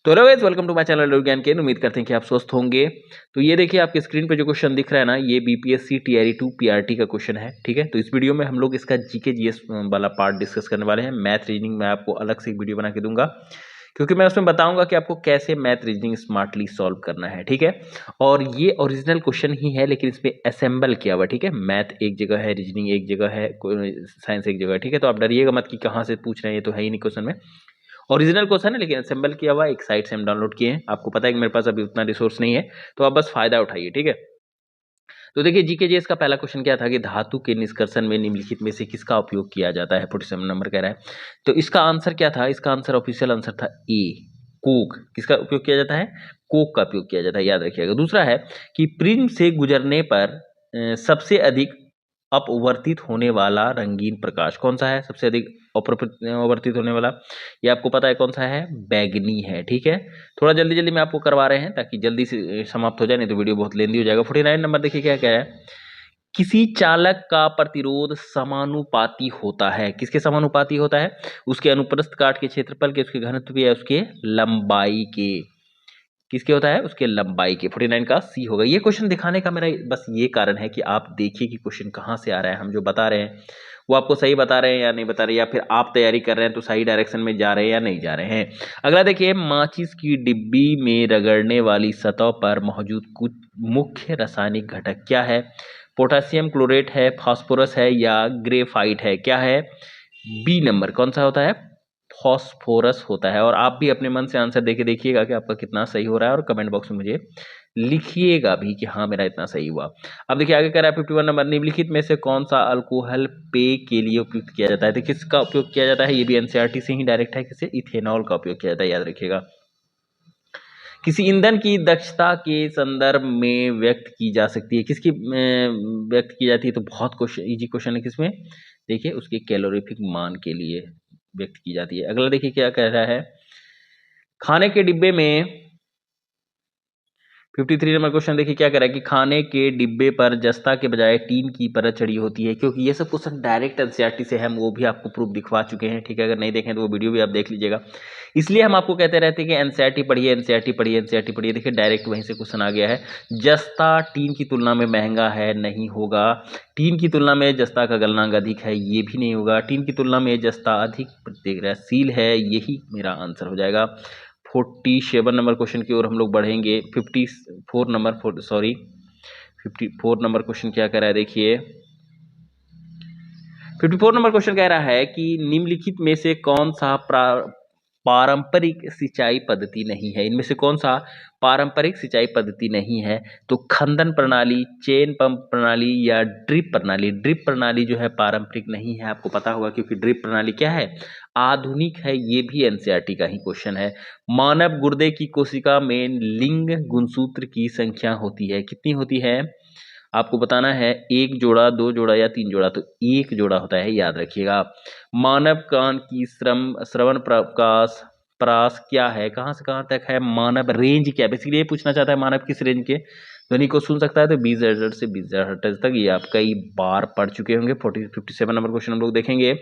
तो hello guys, welcome to my channel Vigyan के। उम्मीद करते हैं कि आप स्वस्थ होंगे। तो ये देखिए आपके स्क्रीन पे जो क्वेश्चन दिख रहा है ना, ये बीपीएससी टीआरई 2 पीआरटी का क्वेश्चन है। ठीक है, तो इस वीडियो में हम लोग इसका जीके जीएस वाला पार्ट डिस्कस करने वाले हैं। मैथ रीजनिंग मैं आपको अलग से एक वीडियो बना के दूंगा, क्योंकि मैं उसमें बताऊंगा कि आपको कैसे मैथ रीजनिंग स्मार्टली सॉल्व करना है। ठीक है, और ये ओरिजिनल क्वेश्चन ही है, लेकिन इसमें असेंबल किया हुआ। ठीक है, मैथ एक जगह है, रीजनिंग एक जगह है, साइंस एक जगह है। ठीक है, तो आप डरिएगा मत कि कहाँ से पूछ रहे हैं, ये तो है ही नहीं क्वेश्चन में। ओरिजिनल क्वेश्चन है लेकिन असेंबल किया हुआ एक साइट से हम डाउनलोड किए हैं। आपको पता है कि मेरे पास अभी उतना रिसोर्स नहीं है, तो आप बस फायदा उठाइए। ठीक है, तो देखिए जीके जीएस का पहला क्वेश्चन क्या था कि धातु के निष्कर्षण में निम्नलिखित में से किसका उपयोग किया जाता है। 47 नंबर कह रहा है। तो इसका आंसर क्या था? इसका आंसर ऑफिशियल आंसर था ए, कोक। किसका उपयोग किया जाता है? कोक का उपयोग किया जाता है, याद रखिएगा। दूसरा है कि प्रिज्म से गुजरने पर सबसे अधिक अपवर्तित होने वाला रंगीन प्रकाश कौन सा है? सबसे अधिक अपवर्तित होने वाला, ये आपको पता है कौन सा है? बैगनी है। ठीक है, थोड़ा जल्दी जल्दी में आपको करवा रहे हैं ताकि जल्दी से समाप्त हो जाए, नहीं तो वीडियो बहुत लेंदी हो जाएगा। 49 नंबर देखिए क्या क्या है। किसी चालक का प्रतिरोध समानुपाती होता है। किसके समानुपाती होता है? उसके अनुप्रस्थ काट के क्षेत्रफल के, उसके घनत्व के, या उसके लंबाई के। किसके होता है? उसके लंबाई के। 49 का सी होगा। ये क्वेश्चन दिखाने का मेरा बस ये कारण है कि आप देखिए कि क्वेश्चन कहाँ से आ रहा है। हम जो बता रहे हैं वो आपको सही बता रहे हैं या नहीं बता रहे, या फिर आप तैयारी कर रहे हैं तो सही डायरेक्शन में जा रहे हैं या नहीं जा रहे हैं। अगला देखिए, माचिस की डिब्बी में रगड़ने वाली सतह पर मौजूद कुछ मुख्य रासायनिक घटक क्या है? पोटासियम क्लोरेट है, फास्फोरस है, या ग्रेफाइट है? क्या है? बी नंबर कौन सा होता है? फॉस्फोरस होता है। और आप भी अपने मन से आंसर देके देखिएगा कि आपका कितना सही हो रहा है, और कमेंट बॉक्स में मुझे लिखिएगा भी कि हाँ मेरा इतना सही हुआ। अब देखिए आगे कह रहा है 51 नंबर, निम्नलिखित में से कौन सा अल्कोहल पेय के लिए उपयुक्त किया जाता है? तो किसका उपयोग किया जाता है? ये भी एनसीईआरटी से ही डायरेक्ट है। किसे? इथेनॉल का उपयोग किया जाता है, याद रखिएगा। किसी ईंधन की दक्षता के संदर्भ में व्यक्त की जा सकती है। किसकी व्यक्त की जाती है? तो बहुत क्वेश्चन, इजी क्वेश्चन है। किसमें? देखिए उसके कैलोरीफिक मान के लिए व्यक्त की जाती है। अगला देखिए क्या कह रहा है। खाने के डिब्बे में 53 नंबर क्वेश्चन देखिए क्या कह रहा है कि खाने के डिब्बे पर जस्ता के बजाय टीन की परत चढ़ी होती है। क्योंकि ये सब क्वेश्चन डायरेक्ट एनसीईआरटी से हम वो भी आपको प्रूफ दिखवा चुके हैं। ठीक है, अगर नहीं देखें तो वो वीडियो भी आप देख लीजिएगा। इसलिए हम आपको कहते रहते हैं कि एनसीईआरटी पढ़िए, एनसीईआरटी पढ़िए, एनसीईआरटी पढ़िए। देखिए डायरेक्ट वहीं से क्वेश्चन आ गया है। जस्ता टीन की तुलना में महंगा है, नहीं होगा। टीन की तुलना में जस्ता का गलनांक अधिक है, ये भी नहीं होगा। टीन की तुलना में जस्ता अधिक प्रतिक्रियाशील है, यही मेरा आंसर हो जाएगा। 47 नंबर क्वेश्चन की ओर हम लोग बढ़ेंगे। 54 नंबर 54 नंबर क्वेश्चन क्या कह रहा है देखिए। 54 नंबर क्वेश्चन कह रहा है कि निम्नलिखित में से कौन सा पारंपरिक सिंचाई पद्धति नहीं है? इनमें से कौन सा पारंपरिक सिंचाई पद्धति नहीं है? तो खंदन प्रणाली, चेन पंप प्रणाली, या ड्रिप प्रणाली। ड्रिप प्रणाली जो है पारंपरिक नहीं है, आपको पता होगा, क्योंकि ड्रिप प्रणाली क्या है? आधुनिक है। ये भी एनसीईआरटी का ही क्वेश्चन है। मानव गुर्दे की कोशिका में लिंग गुणसूत्र की संख्या होती है, कितनी होती है? आपको बताना है, एक जोड़ा, दो जोड़ा, या तीन जोड़ा। तो एक जोड़ा होता है, याद रखिएगा। मानव कान की श्रवण प्रकाश प्रास क्या है? कहाँ से कहाँ तक है? मानव रेंज क्या है? बेसिकली ये पूछना चाहता है मानव किस रेंज के ध्वनि को सुन सकता है। तो 20 हर्ट्ज से 20 हर्ट्ज तक। ये आप कई बार पढ़ चुके होंगे। 57 नंबर क्वेश्चन हम लोग देखेंगे।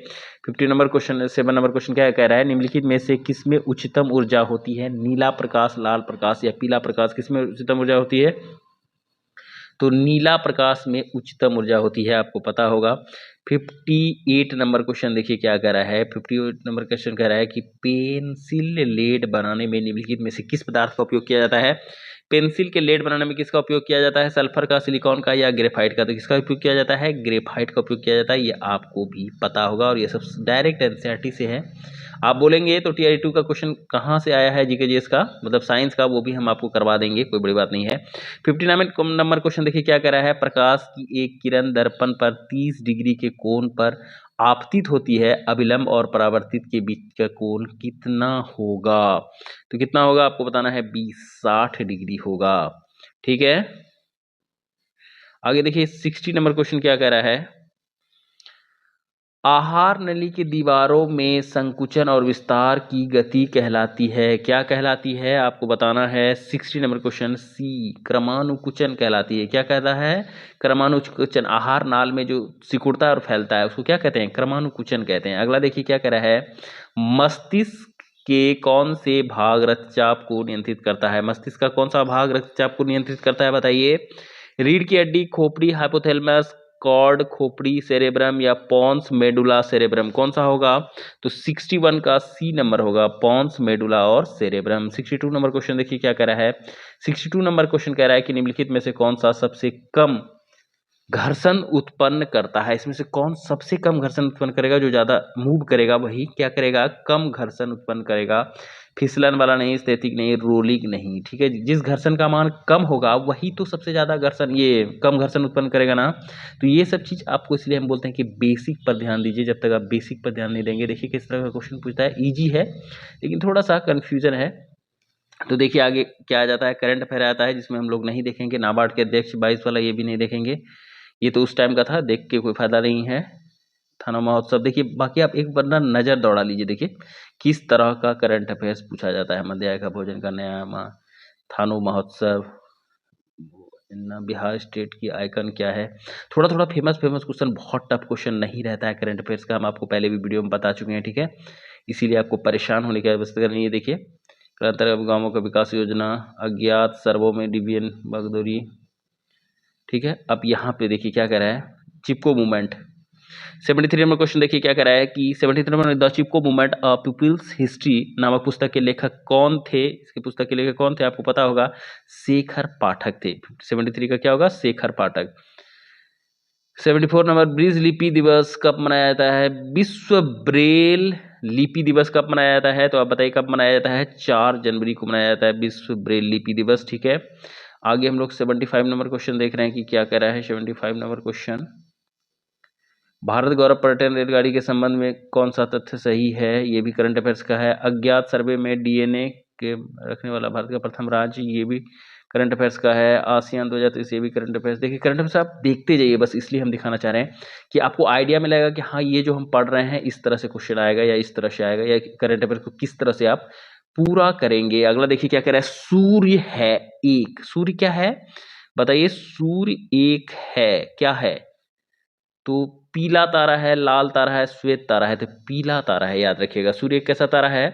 50 नंबर क्वेश्चन, 7 नंबर क्वेश्चन क्या कह रहा है? निम्नलिखित में से किसमें उच्चतम ऊर्जा होती है? नीला प्रकाश, लाल प्रकाश, या पीला प्रकाश? किसमें उच्चतम ऊर्जा होती है? तो नीला प्रकाश में उच्चतम ऊर्जा होती है, आपको पता होगा। 58 नंबर क्वेश्चन देखिए क्या कह रहा है। 58 नंबर क्वेश्चन कह रहा है कि पेंसिल लेड बनाने में निम्नलिखित में से किस पदार्थ का उपयोग किया जाता है? पेंसिल के लेड बनाने में किसका उपयोग किया जाता है? सल्फर का, सिलिकॉन का, या ग्रेफाइट का? तो किसका उपयोग किया जाता है? ग्रेफाइट का उपयोग किया जाता है। ये आपको भी पता होगा, और ये सब डायरेक्ट एनसीईआरटी से है। आप बोलेंगे तो टीआरई 2 का क्वेश्चन कहाँ से आया है जीके जीएस का, मतलब साइंस का, वो भी हम आपको करवा देंगे, कोई बड़ी बात नहीं है। 59 नंबर क्वेश्चन देखिए क्या कह रहा है। प्रकाश की एक किरण दर्पण पर 30 डिग्री के कोण पर आपतित होती है, अभिलंब और परावर्तित के बीच का कोण कितना होगा? तो कितना होगा आपको बताना है। 60 डिग्री होगा। ठीक है, आगे देखिए 60 नंबर क्वेश्चन क्या कह रहा है। आहार नली की दीवारों में संकुचन और विस्तार की गति कहलाती है, क्या कहलाती है? आपको बताना है। 60 नंबर क्वेश्चन सी, क्रमानुकुचन कहलाती है। क्या कहता है? क्रमानुकुचन। आहार नाल में जो सिकुड़ता है और फैलता है उसको क्या कहते हैं? क्रमानुकुचन कहते हैं। अगला देखिए क्या कह रहा है। मस्तिष्क के कौन से भाग रक्तचाप को नियंत्रित करता है? मस्तिष्क का कौन सा भाग रक्तचाप को नियंत्रित करता है बताइए? रीढ़ की हड्डी, खोपड़ी, हाइपोथैलेमस, कॉर्ड, खोपड़ी, सेरेब्रम या पॉन्स मेडुला सेरेब्रम? कौन सा होगा? तो 61 का सी नंबर होगा, पॉन्स मेडुला और सेरेब्रम। 62 नंबर क्वेश्चन देखिए क्या कह रहा है। 62 नंबर क्वेश्चन कह रहा है कि निम्नलिखित में से कौन सा सबसे कम घर्षण उत्पन्न करता है? इसमें से कौन सबसे कम घर्षण उत्पन्न करेगा? जो ज्यादा मूव करेगा वही क्या करेगा? कम घर्षण उत्पन्न करेगा। फिसलन वाला नहीं, स्थैतिक नहीं, रोलिंग नहीं, ठीक है। जिस घर्षण का मान कम होगा वही तो सबसे ज्यादा घर्षण, ये कम घर्षण उत्पन्न करेगा ना। तो ये सब चीज आपको इसलिए हम बोलते हैं कि बेसिक पर ध्यान दीजिए। जब तक आप बेसिक पर ध्यान नहीं देंगे, देखिए किस तरह का क्वेश्चन पूछता है। ईजी है लेकिन थोड़ा सा कंफ्यूजन है। तो देखिए आगे क्या आ जाता है, करंट अफेयर आता है जिसमें हम लोग नहीं देखेंगे नाबार्ड के अध्यक्ष 22 वाला, ये भी नहीं देखेंगे, ये तो उस टाइम का था, देख के कोई फायदा नहीं है। थाना महोत्सव देखिए, बाकी आप एक बार ना नजर दौड़ा लीजिए, देखिए किस तरह का करंट अफेयर्स पूछा जाता है। मध्याह्न का भोजन का नया थानो महोत्सव, बिहार स्टेट की आइकन क्या है। थोड़ा थोड़ा फेमस क्वेश्चन, बहुत टफ क्वेश्चन नहीं रहता है करंट अफेयर्स का, हम आपको पहले भी वीडियो में बता चुके हैं, ठीक है। इसीलिए आपको परेशान होने की आवश्यकता नहीं है। देखिए अंतर्गत गांवों का विकास योजना, अज्ञात सर्वो में डिवीजन बागदोरी, ठीक है। अब यहाँ पे देखिए क्या कह रहा है, चिपको मूवमेंट। 73 नंबर क्वेश्चन देखिए क्या कह रहा है कि 73 number the Chipko movement a people's history नामक पुस्तक के लेखक कौन थे? इसके पुस्तक के लेखक कौन थे आपको पता होगा, शेखर पाठक थे। 73 का क्या होगा, शेखर पाठक। 74 नंबर ब्रिज लिपि दिवस कब मनाया जाता है? विश्व ब्रेल लिपि दिवस कब मनाया जाता है? तो आप बताइए कब मनाया जाता है? 4 जनवरी को मनाया जाता है विश्व ब्रेल लिपि दिवस, ठीक है। आगे हम लोग 75 नंबर क्वेश्चन देख रहे हैं कि क्या कह रहा है। 75 नंबर क्वेश्चन, भारत गौरव पर्यटन रेलगाड़ी के संबंध में कौन सा तथ्य सही है? ये भी करंट अफेयर्स का है। अज्ञात सर्वे में डीएनए के रखने वाला भारत का प्रथम राज्य, ये भी करंट अफेयर्स का है। आसियान 2023, ये भी करंट अफेयर्स। देखिए करंट अफेयर्स आप देखते जाइए, बस इसलिए हम दिखाना चाह रहे हैं कि आपको आइडिया मिलेगा कि हाँ ये जो हम पढ़ रहे हैं इस तरह से क्वेश्चन आएगा या इस तरह से आएगा, या करंट अफेयर को किस तरह से आप पूरा करेंगे। अगला देखिए क्या कह रहा है, सूर्य है एक। सूर्य क्या है बताइए? सूर्य एक है, क्या है? तो पीला तारा है, लाल तारा है, श्वेत तारा है। तो पीला तारा है, याद रखिएगा। सूर्य कैसा तारा है?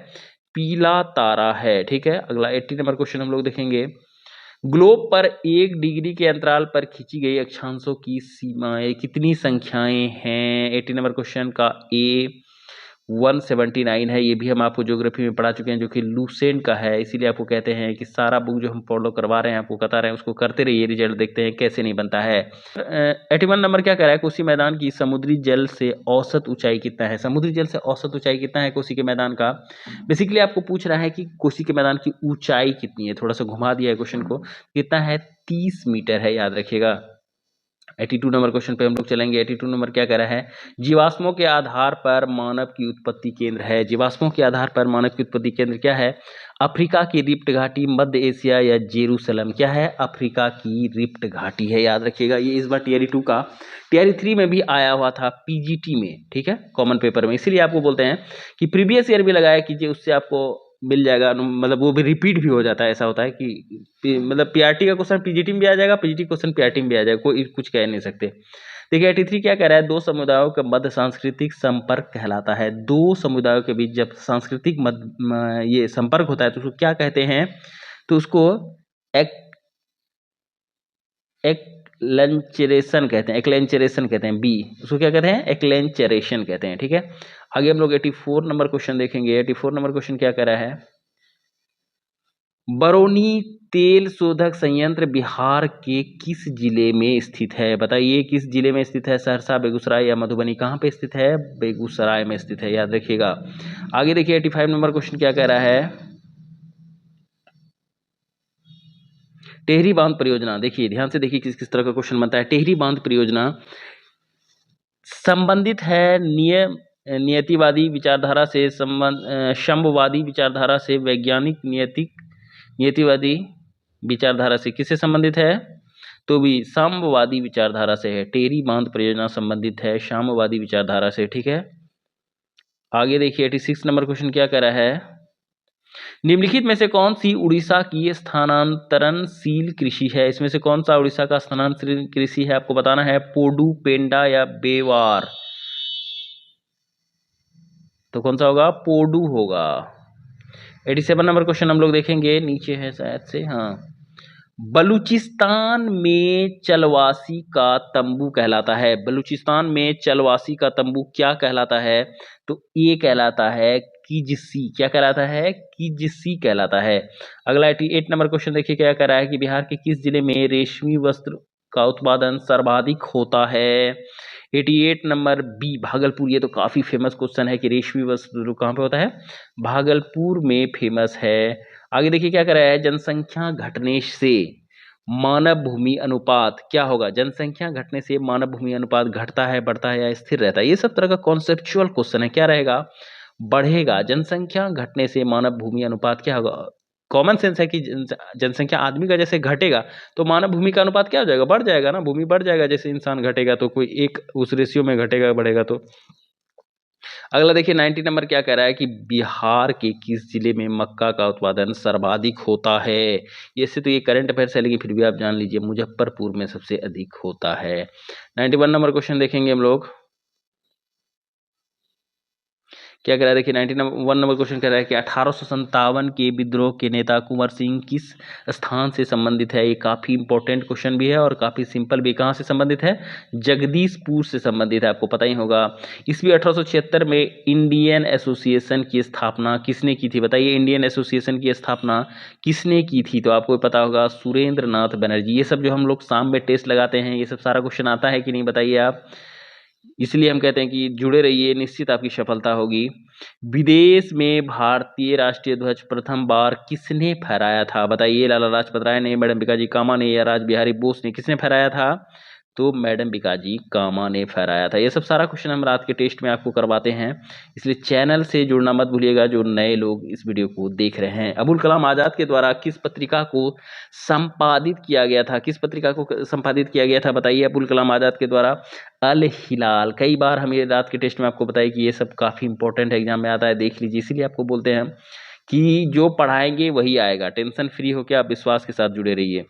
पीला तारा है, ठीक है। अगला 80 नंबर क्वेश्चन हम लोग देखेंगे। ग्लोब पर 1 डिग्री के अंतराल पर खींची गई अक्षांशों की सीमाएं कितनी संख्याएं हैं? 80 नंबर क्वेश्चन का ए 179 है। ये भी हम आपको ज्योग्राफी में पढ़ा चुके हैं, जो कि लूसेंट का है। इसीलिए आपको कहते हैं कि सारा बुक जो हम फॉलो करवा रहे हैं, आपको बता रहे हैं, उसको करते रहिए, रिजल्ट देखते हैं कैसे नहीं बनता है। 81 नंबर क्या कह रहा है, कोसी मैदान की समुद्री जल से औसत ऊंचाई कितना है? समुद्री जल से औसत ऊंचाई कितना है कोसी के मैदान का? बेसिकली आपको पूछ रहा है कि कोसी के मैदान की ऊंचाई कितनी है। थोड़ा सा घुमा दिया है क्वेश्चन को, कितना है? 30 मीटर है, याद रखिएगा। 82 नंबर क्वेश्चन पे हम लोग चलेंगे। 82 नंबर क्या कह रहा है, जीवाश्मों के आधार पर मानव की उत्पत्ति केंद्र है। जीवाश्मों के आधार पर मानव की उत्पत्ति केंद्र क्या है? अफ्रीका की रिफ्ट घाटी, मध्य एशिया या जेरूसलम? क्या है? अफ्रीका की रिफ्ट घाटी है, याद रखिएगा। ये इस बार टीआरई 2 का, टीआरई 3 में भी आया हुआ था, पीजीटी में, ठीक है, कॉमन पेपर में। इसीलिए आपको बोलते हैं कि प्रीवियस ईयर भी लगाया कीजिए, उससे आपको मिल जाएगा, मतलब वो भी रिपीट भी हो जाता है। ऐसा होता है कि मतलब पीआरटी का क्वेश्चन पीजीटी में भी आ जाएगा, पीजीटी क्वेश्चन पीआरटी में भी आ जाएगा, कोई कुछ कह नहीं सकते। देखिए 83 क्या कह रहा है, 2 समुदायों के मध्य सांस्कृतिक संपर्क कहलाता है। 2 समुदायों के बीच जब सांस्कृतिक ये संपर्क होता है तो उसको क्या कहते हैं? तो उसको एक्लेंचरेशन कहते हैं, एक्लेंचरेशन कहते हैं। बी, उसको क्या कहते हैं? एक्लेंचरेशन कहते हैं, ठीक है। आगे हम लोग 84 नंबर क्वेश्चन देखेंगे। 84 नंबर क्वेश्चन क्या कह रहा है, बरौनी तेल शोधक संयंत्र बिहार के किस जिले में स्थित है? बताइए किस जिले में स्थित है? सहरसा, बेगूसराय या मधुबनी? कहाँ पे स्थित है? बेगूसराय में स्थित है, याद रखिएगा। आगे देखिए 85 नंबर क्वेश्चन क्या कह रहा है, टेहरी बांध परियोजना। देखिए ध्यान से देखिए किस किस तरह का क्वेश्चन बनता है। टेहरी बांध परियोजना संबंधित है नियतिवादी विचारधारा से, शंभवादी विचारधारा से, वैज्ञानिक नियतिवादी विचारधारा से। किससे संबंधित है? तो भी साम्यवादी विचारधारा से है। टेहरी बांध परियोजना संबंधित है साम्यवादी विचारधारा से, ठीक है। आगे देखिए 86 नंबर क्वेश्चन क्या कह रहा है, निम्नलिखित में से कौन सी उड़ीसा की स्थानांतरणशील कृषि है? इसमें से कौन सा उड़ीसा का स्थानांतरण कृषि है? आपको बताना है, पोडू, पेंडा या बेवार? तो कौन सा होगा? पोडू होगा। 87 नंबर क्वेश्चन हम लोग देखेंगे, नीचे है शायद से, हाँ। बलूचिस्तान में चलवासी का तंबू कहलाता है। बलूचिस्तान में चलवासी का तंबू क्या कहलाता है? तो ये कहलाता है किजसी। क्या कहलाता है? किजसी कहलाता है। अगला 88 नंबर क्वेश्चन देखिए क्या कह रहा है कि बिहार के किस जिले में रेशमी वस्त्र का उत्पादन सर्वाधिक होता है? 88 नंबर बी, भागलपुर। ये तो काफी फेमस क्वेश्चन है कि रेशमी वस्त्र कहाँ पे होता है? भागलपुर में फेमस है। आगे देखिए क्या कर रहा है, जनसंख्या घटने से मानव भूमि अनुपात क्या होगा? जनसंख्या घटने से मानव भूमि अनुपात घटता है, बढ़ता है या स्थिर रहता है? ये सब तरह का कॉन्सेप्चुअल क्वेश्चन है। क्या रहेगा? बढ़ेगा। जनसंख्या घटने से मानव भूमि अनुपात क्या होगा? कॉमन सेंस है कि जनसंख्या आदमी का जैसे घटेगा तो मानव भूमि का अनुपात क्या हो जाएगा? बढ़ जाएगा ना, भूमि बढ़ जाएगा। जैसे इंसान घटेगा तो कोई एक उस रेशियो में घटेगा बढ़ेगा। तो अगला देखिए 90 नंबर क्या कह रहा है कि बिहार के किस जिले में मक्का का उत्पादन सर्वाधिक होता है? ऐसे तो ये करंट अफेयर्स है लेकिन फिर भी आप जान लीजिए, मुजफ्फरपुर में सबसे अधिक होता है। 91 नंबर क्वेश्चन देखेंगे हम लोग, क्या कह रहा है देखिए 91 नंबर क्वेश्चन कह रहा है कि 1857 के विद्रोह के नेता कुंवर सिंह किस स्थान से संबंधित है? ये काफी इंपॉर्टेंट क्वेश्चन भी है और काफी सिंपल भी। कहाँ से संबंधित है? जगदीशपुर से संबंधित है, आपको पता ही होगा। ईस्वी 1876 में इंडियन एसोसिएशन की स्थापना किसने की थी? बताइए, इंडियन एसोसिएशन की स्थापना किसने की थी? तो आपको पता होगा, सुरेंद्र नाथ बनर्जी। ये सब जो हम लोग शाम में टेस्ट लगाते हैं, ये सब सारा क्वेश्चन आता है कि नहीं, बताइए आप। इसलिए हम कहते हैं कि जुड़े रहिए, निश्चित आपकी सफलता होगी। विदेश में भारतीय राष्ट्रीय ध्वज प्रथम बार किसने फहराया था? बताइए, लाला लाजपत राय ने, मैडम भिकाजी कामा ने या राज बिहारी बोस ने? किसने फहराया था? तो मैडम भिकाजी कामा ने फहराया था। ये सब सारा क्वेश्चन हम रात के टेस्ट में आपको करवाते हैं, इसलिए चैनल से जुड़ना मत भूलिएगा जो नए लोग इस वीडियो को देख रहे हैं। अबुल कलाम आजाद के द्वारा किस पत्रिका को संपादित किया गया था? किस पत्रिका को संपादित किया गया था? बताइए, अबुल कलाम आजाद के द्वारा अल हिलाल। कई बार हम ये रात के टेस्ट में आपको बताइए कि ये सब काफी इंपॉर्टेंट एग्जाम में आता है, देख लीजिए। इसीलिए आपको बोलते हैं कि जो पढ़ाएंगे वही आएगा, टेंशन फ्री होकर आप विश्वास के साथ जुड़े रहिए।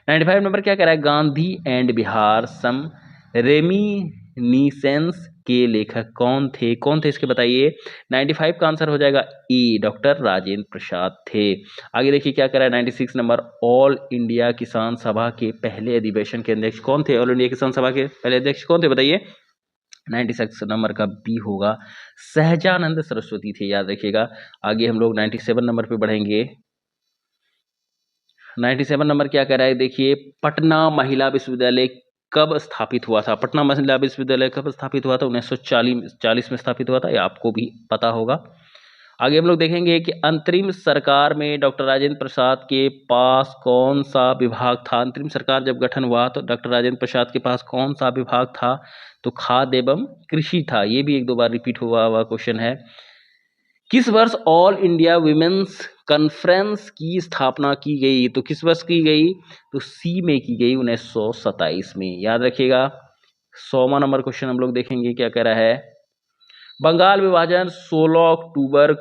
95 नंबर क्या कह रहा है, Gandhi and Bihar some reminiscences के लेखक कौन थे? कौन थे इसके बताइए। 95 का आंसर हो जाएगा ए, डॉक्टर राजेंद्र प्रसाद थे। आगे देखिए क्या कह रहा है 96 नंबर, ऑल इंडिया किसान सभा के पहले अधिवेशन के अध्यक्ष कौन थे? ऑल इंडिया किसान सभा के पहले अध्यक्ष कौन थे बताइए। 96 नंबर का बी होगा, सहजानंद सरस्वती थे, याद रखिएगा। आगे हम लोग 97 नंबर पे बढ़ेंगे। 97 नंबर क्या कह रहा है देखिए, पटना महिला विश्वविद्यालय कब स्थापित हुआ था? पटना महिला विश्वविद्यालय कब स्थापित हुआ था? 1940 में स्थापित हुआ था, ये आपको भी पता होगा। आगे हम लोग देखेंगे कि अंतरिम सरकार में डॉक्टर राजेंद्र प्रसाद के पास कौन सा विभाग था? अंतरिम सरकार जब गठन हुआ तो डॉक्टर राजेंद्र प्रसाद के पास कौन सा विभाग था? तो खाद्य एवं कृषि था। ये भी एक दो बार रिपीट हुआ क्वेश्चन है। किस वर्ष ऑल इंडिया विमेंस कॉन्फ्रेंस की स्थापना की गई? तो किस वर्ष की गई? तो सी में की गई, 1927 में, याद रखिएगा। 100वां नंबर क्वेश्चन हम लोग देखेंगे क्या कह रहा है, बंगाल विभाजन 16 अक्टूबर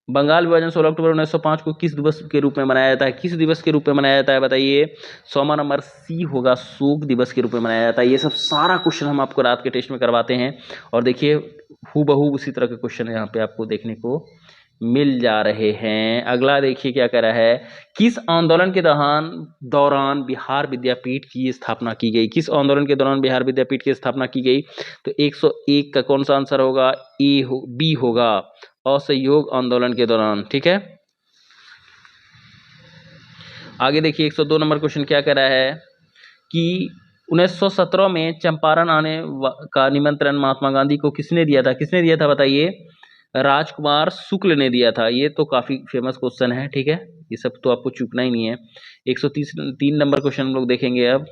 1905 को किस दिवस के रूप में मनाया जाता है? किस दिवस के रूप में मनाया जाता है बताइए। 100वां नंबर सी होगा, शोक दिवस के रूप में मनाया जाता है। ये सब सारा क्वेश्चन हम आपको रात के टेस्ट में करवाते हैं और देखिए हूबहू उसी तरह के क्वेश्चन यहाँ पे आपको देखने को मिल जा रहे हैं। अगला देखिए क्या कह रहा है, किस आंदोलन के दौरान बिहार विद्यापीठ की स्थापना की गई? किस आंदोलन के दौरान बिहार विद्यापीठ की स्थापना की गई? तो 101 का कौन सा आंसर होगा? बी होगा, असहयोग आंदोलन के दौरान। ठीक है, आगे देखिए 102 नंबर क्वेश्चन क्या कह रहा है कि 1917 में चंपारण आने का निमंत्रण महात्मा गांधी को किसने दिया था? किसने दिया था बताइए। राजकुमार शुक्ल ने दिया था। ये तो काफी फेमस क्वेश्चन है, ठीक है, ये सब तो आपको चूकना ही नहीं है। 103 नंबर क्वेश्चन हम लोग देखेंगे अब।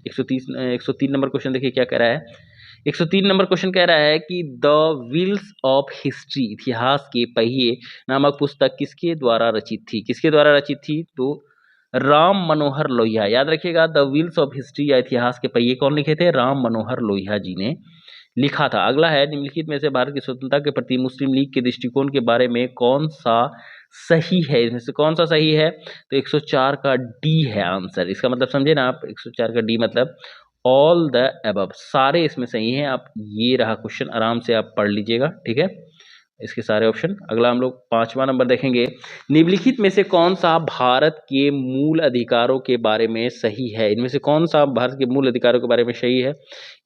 103 नंबर क्वेश्चन देखिए क्या कह रहा है। 103 नंबर क्वेश्चन कह रहा है कि द व्हील्स ऑफ हिस्ट्री, इतिहास के पहिए नामक पुस्तक किसके द्वारा रचित थी? किसके द्वारा रचित थी? तो राम मनोहर लोहिया, याद रखिएगा। द व्हील्स ऑफ हिस्ट्री या इतिहास के पहिए कौन लिखे थे? राम मनोहर लोहिया जी ने लिखा था। अगला है, निम्नलिखित में से भारत की स्वतंत्रता के प्रति मुस्लिम लीग के दृष्टिकोण के बारे में कौन सा सही है? इसमें से कौन सा सही है? तो 104 का डी है आंसर। इसका मतलब समझे ना आप, 104 का डी मतलब ऑल द अबव, सारे इसमें सही हैं। आप ये रहा क्वेश्चन, आराम से आप पढ़ लीजिएगा, ठीक है। इसके सारे ऑप्शन। अगला हम लोग 5वां नंबर देखेंगे, निम्नलिखित में से कौन सा भारत के मूल अधिकारों के बारे में सही है? इनमें से कौन सा भारत के मूल अधिकारों के बारे में सही है?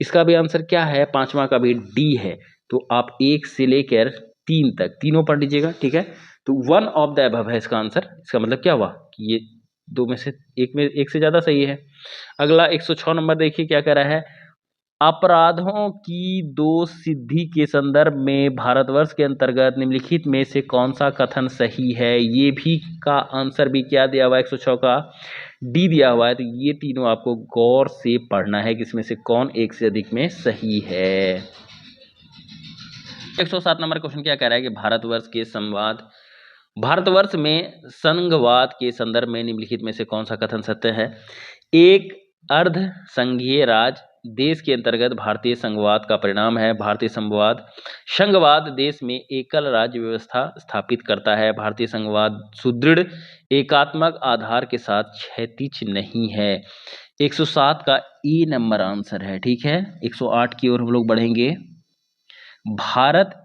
इसका भी आंसर क्या है? 5वां का भी डी है। तो आप 1 से लेकर 3 तक तीनों पढ़ लीजिएगा, ठीक है। तो वन ऑफ द अबव है इसका आंसर। इसका मतलब क्या हुआ कि ये दो में से एक से ज्यादा सही है। अगला 106 नंबर देखिए क्या कह रहा है, अपराधों की दो सिद्धि के संदर्भ में भारतवर्ष के अंतर्गत निम्नलिखित में से कौन सा कथन सही है? ये भी का आंसर भी क्या दिया हुआ है? 106 का डी दिया हुआ है। तो ये तीनों आपको गौर से पढ़ना है कि इसमें से कौन एक से अधिक में सही है। 107 नंबर क्वेश्चन क्या कह रहा है कि भारतवर्ष में संघवाद के संदर्भ में निम्नलिखित में से कौन सा कथन सत्य है? एक अर्ध संघीय राज देश के अंतर्गत भारतीय संघवाद का परिणाम है। भारतीय संघवाद देश में एकल राज्य व्यवस्था स्थापित करता है। भारतीय संघवाद सुदृढ़ एकात्मक आधार के साथ क्षैतिज नहीं है। 107 का ए नंबर आंसर है, ठीक है। 108 की ओर हम लोग बढ़ेंगे। भारत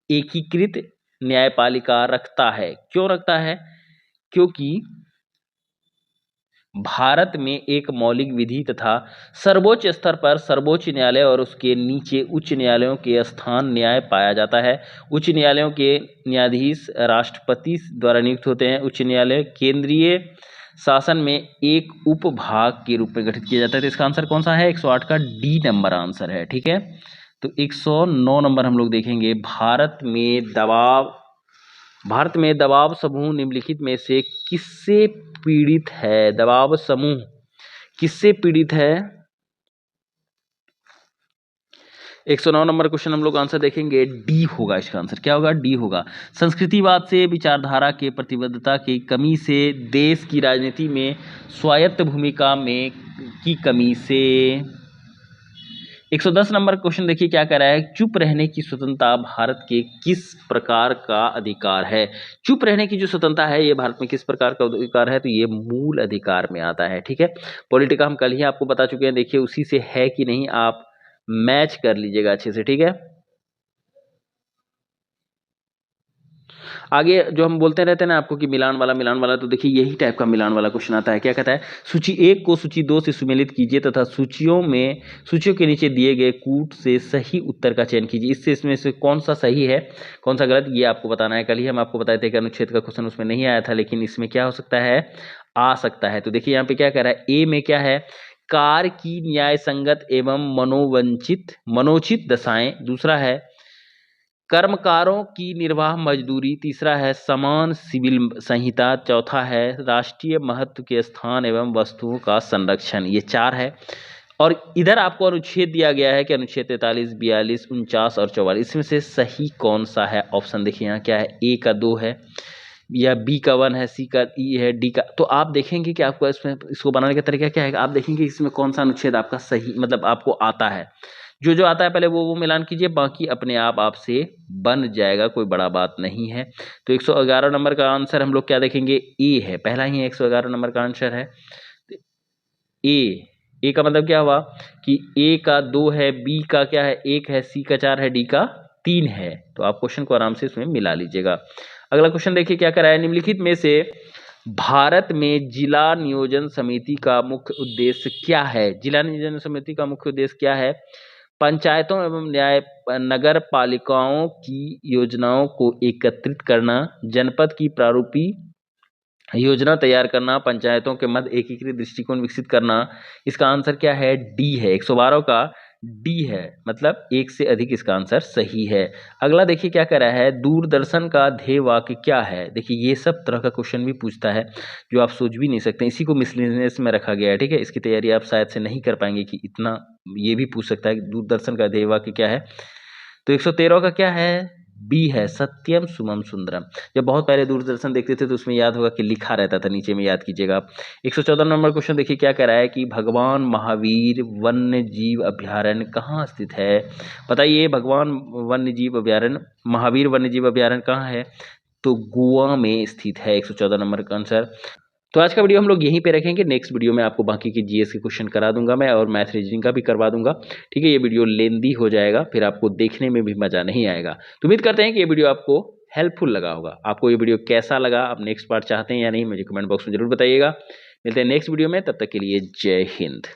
एकीकृत न्यायपालिका रखता है। क्यों रखता है? क्योंकि भारत में एक मौलिक विधि तथा सर्वोच्च स्तर पर सर्वोच्च न्यायालय और उसके नीचे उच्च न्यायालयों के स्थान न्याय पाया जाता है। उच्च न्यायालयों के न्यायाधीश राष्ट्रपति द्वारा नियुक्त होते हैं। उच्च न्यायालय केंद्रीय शासन में एक उपभाग के रूप में गठित किया जाता है। तो इसका आंसर कौन सा है? 108 का डी नंबर आंसर है, ठीक है। तो 109 नंबर हम लोग देखेंगे, भारत में दबाव समूह निम्नलिखित में से किससे पीड़ित है? दबाव समूह किससे पीड़ित है? 109 नंबर क्वेश्चन हम लोग आंसर देखेंगे, डी होगा इसका आंसर। क्या होगा? डी होगा। संस्कृतिवाद से विचारधारा के प्रतिबद्धता की कमी से, देश की राजनीति में स्वायत्त भूमिका में की कमी से। 110 नंबर क्वेश्चन देखिए क्या कह रहा है, चुप रहने की स्वतंत्रता भारत के किस प्रकार का अधिकार है? चुप रहने की जो स्वतंत्रता है ये भारत में किस प्रकार का अधिकार है? तो ये मूल अधिकार में आता है, ठीक है। पॉलिटिका हम कल ही आपको बता चुके हैं, देखिए उसी से है कि नहीं आप मैच कर लीजिएगा अच्छे से, ठीक है। आगे जो हम बोलते रहते हैं ना आपको कि मिलान वाला, तो देखिए यही टाइप का मिलान वाला क्वेश्चन आता है। क्या कहता है, सूची 1 को सूची 2 से सुमेलित कीजिए तथा सूचियों के नीचे दिए गए कूट से सही उत्तर का चयन कीजिए। इसमें से कौन सा सही है, कौन सा गलत, ये आपको बताना है। कल ही हम आपको बताए थे कि अनुच्छेद का क्वेश्चन उसमें नहीं आया था, लेकिन इसमें क्या हो सकता है, आ सकता है। तो देखिए यहाँ पे क्या कह रहा है, ए में क्या है, कार्य की न्याय संगत एवं मनोचित दशाएं। दूसरा है कर्मकारों की निर्वाह मजदूरी। तीसरा है समान सिविल संहिता। चौथा है राष्ट्रीय महत्व के स्थान एवं वस्तुओं का संरक्षण। ये 4 है। और इधर आपको अनुच्छेद दिया गया है कि अनुच्छेद 43, 42, 49 और 44, इसमें से सही कौन सा है? ऑप्शन देखिए यहाँ क्या है, ए का 2 है, या बी का 1 है, सी का ई है, डी का। तो आप देखेंगे कि आपको इसमें इसको बनाने का तरीका क्या है, आप देखेंगे इसमें कौन सा अनुच्छेद आपका सही मतलब आपको आता है। जो आता है पहले वो मिलान कीजिए, बाकी अपने आप आपसे बन जाएगा, कोई बड़ा बात नहीं है। तो 111 नंबर का आंसर हम लोग क्या देखेंगे, ए है। पहला ही 111 नंबर का आंसर है ए का मतलब क्या हुआ कि ए का 2 है, बी का क्या है 1 है, सी का 4 है, डी का 3 है। तो आप क्वेश्चन को आराम से इसमें मिला लीजिएगा। अगला क्वेश्चन देखिए क्या कराया, निम्नलिखित में से भारत में जिला नियोजन समिति का मुख्य उद्देश्य क्या है? जिला नियोजन समिति का मुख्य उद्देश्य क्या है? पंचायतों एवं नगर पालिकाओं की योजनाओं को एकत्रित करना, जनपद की प्रारूपी योजना तैयार करना, पंचायतों के मध्य एकीकृत दृष्टिकोण विकसित करना। इसका आंसर क्या है, डी है। 112 का डी है, मतलब एक से अधिक इसका आंसर सही है। अगला देखिए क्या कह रहा है, दूरदर्शन का ध्येय वाक्य क्या है? देखिए ये सब तरह का क्वेश्चन भी पूछता है जो आप सोच भी नहीं सकते, इसी को मिसलेनियस में रखा गया है, ठीक है। इसकी तैयारी आप शायद से नहीं कर पाएंगे कि इतना, ये भी पूछ सकता है कि दूरदर्शन का ध्येय वाक्य क्या है। तो 113 का क्या है, बी है, सत्यम सुमम सुंदरम। जब बहुत पहले दूरदर्शन देखते थे तो उसमें याद होगा कि लिखा रहता था, नीचे में याद कीजिएगा आप। 114 नंबर क्वेश्चन देखिए क्या कह रहा है कि भगवान महावीर वन्य जीव अभ्यारण्य कहाँ स्थित है? बताइए, भगवान वन्य जीव अभ्यारण्य, महावीर वन्य जीव अभ्यारण्य कहाँ है? तो गोवा में स्थित है। 114 नंबर का आंसर। तो आज का वीडियो हम लोग यहीं पे रखेंगे। नेक्स्ट वीडियो में आपको बाकी की जीएस के क्वेश्चन करा दूंगा मैं, और मैथ रीजनिंग का भी करवा दूंगा। ठीक है, ये वीडियो लेंदी हो जाएगा, फिर आपको देखने में भी मजा नहीं आएगा। तो उम्मीद करते हैं कि ये वीडियो आपको हेल्पफुल लगा होगा। आपको ये वीडियो कैसा लगा, आप नेक्स्ट पार्ट चाहते हैं या नहीं, मुझे कमेंट बॉक्स में जरूर बताइएगा। मिलते हैं नेक्स्ट वीडियो में, तब तक के लिए जय हिंद।